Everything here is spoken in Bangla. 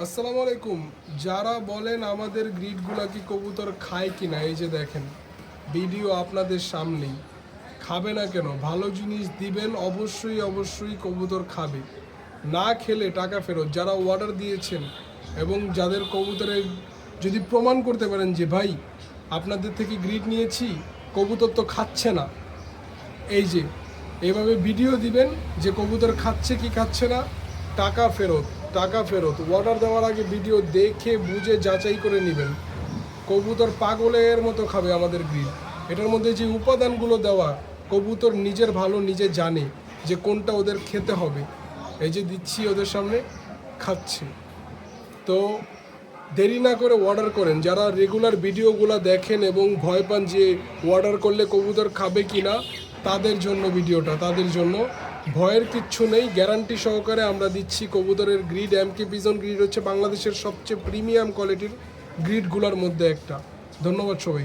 আসসালামু আলাইকুম। যারা বলেন আমাদের গ্রিডগুলা কি কবুতর খায় কিনা, এই যে দেখেন ভিডিও আপনাদের সামনেই। খাবে না কেন? ভালো জিনিস দিবেন, অবশ্যই অবশ্যই কবুতর খাবে। না খেলে টাকা ফেরত। যারা অর্ডার দিয়েছেন এবং যাদের কবুতরের যদি প্রমাণ করতে পারেন যে ভাই আপনাদের থেকে গ্রিড নিয়েছি, কবুতর তো খাচ্ছে না, এই যে এভাবে ভিডিও দিবেন যে কবুতর খাচ্ছে কি খাচ্ছে না, টাকা ফেরত। টাকা ফেরত। অর্ডার দেওয়ার আগে ভিডিও দেখে বুঝে যাচাই করে নেবেন। কবুতর পাগলের মতো খাবে আমাদের গ্রিল। এটার মধ্যে যে উপাদানগুলো দেওয়া, কবুতর নিজের ভালো নিজে জানে যে কোনটা ওদের খেতে হবে। এই যে দিচ্ছি ওদের সামনে, খাচ্ছে। তো দেরি না করে অর্ডার করেন। যারা রেগুলার ভিডিওগুলো দেখেন এবং ভয় পান যে অর্ডার করলে কবুতর খাবে কি না, তাদের জন্য ভিডিওটা, তাদের জন্য। ভয়ের কিচ্ছু নেই, গ্যারান্টি সহকারে আমরা দিচ্ছি কবুতরের গ্রিড। এমকে পিজন গ্রিড হচ্ছে বাংলাদেশের সবচেয়ে প্রিমিয়াম কোয়ালিটির গ্রিডগুলোর মধ্যে একটা। ধন্যবাদ সবাই।